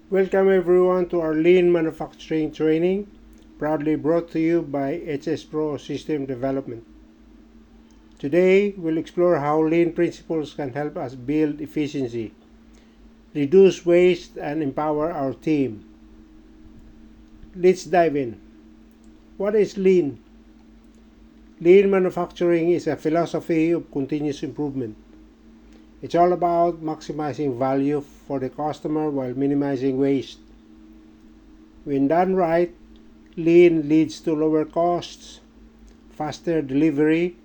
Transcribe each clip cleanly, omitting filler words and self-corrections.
Welcome everyone to our Lean Manufacturing Training, proudly brought to you by HS Pro System Development. Today, we'll explore how Lean principles can help us build efficiency, reduce waste, and empower our team. Let's dive in. What is Lean? Lean manufacturing is a philosophy of continuous improvement. It's all about maximizing value for the customer while minimizing waste. When done right, Lean leads to lower costs, faster delivery,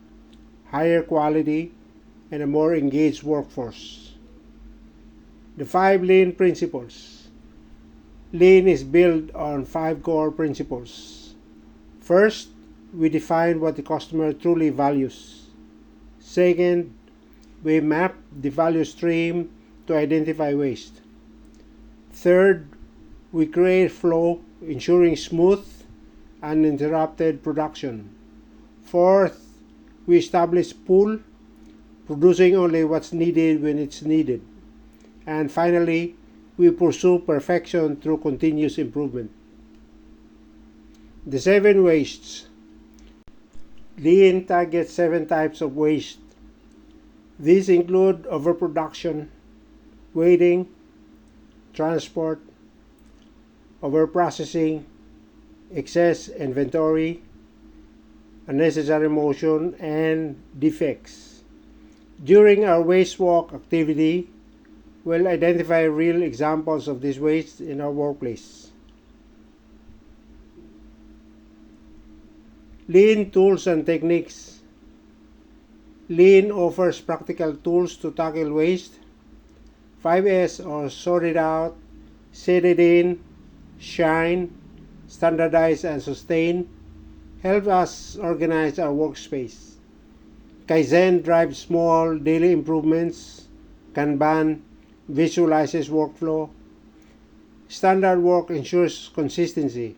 higher quality, and a more engaged workforce. The 5 Lean principles. Lean is built on 5 core principles. First, we define what the customer truly values. Second, we map the value stream to identify waste. Third, we create flow, ensuring smooth, uninterrupted production. Fourth, we establish pool, producing only what's needed when it's needed. And finally, we pursue perfection through continuous improvement. The 7 wastes. Lean targets 7 types of waste. These include overproduction, waiting, transport, overprocessing, excess inventory, unnecessary motion, and defects. During our waste walk activity, we'll identify real examples of these waste in our workplace. Lean tools and techniques. Lean offers practical tools to tackle waste. 5S, or sort it out, set it in, shine, standardize, and sustain, help us organize our workspace. Kaizen drives small daily improvements. Kanban visualizes workflow. Standard work ensures consistency.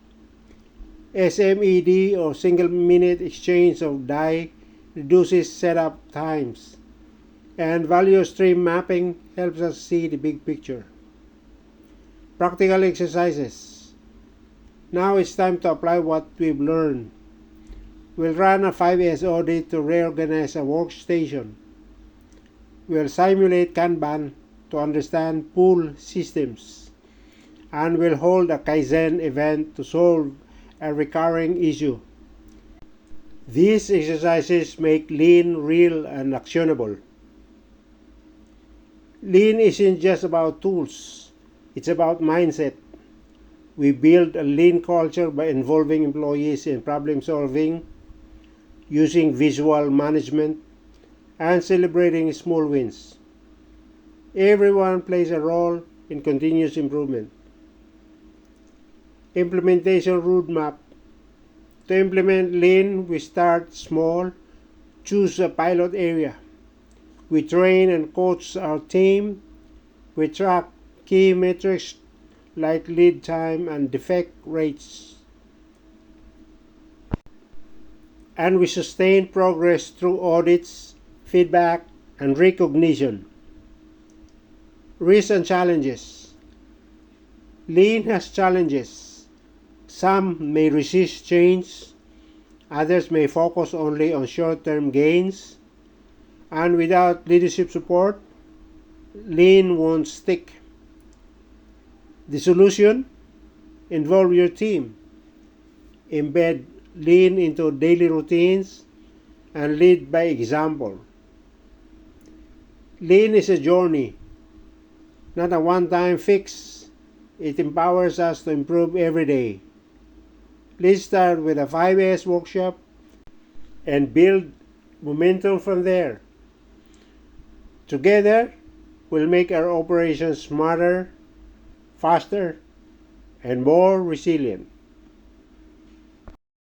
SMED, or single minute exchange of die, reduces setup times. And value stream mapping helps us see the big picture. Practical exercises. Now it's time to apply what we've learned. We'll run a 5S audit to reorganize a workstation. We'll simulate Kanban to understand pool systems. And we'll hold a Kaizen event to solve a recurring issue. These exercises make Lean real and actionable. Lean isn't just about tools, it's about mindset. We build a Lean culture by involving employees in problem solving, using visual management, and celebrating small wins. Everyone plays a role in continuous improvement. Implementation roadmap. To implement Lean, we start small, choose a pilot area. We train and coach our team. We track key metrics like lead time and defect rates. And we sustain progress through audits, feedback, and recognition. Risks and challenges. Lean has challenges. Some may resist change, others may focus only on short-term gains, and without leadership support, Lean won't stick. The solution? Involve your team. Embed Lean into daily routines and lead by example. Lean is a journey, not a one-time fix. It empowers us to improve every day. Let's start with a 5S workshop and build momentum from there. Together, we'll make our operations smarter, faster, and more resilient.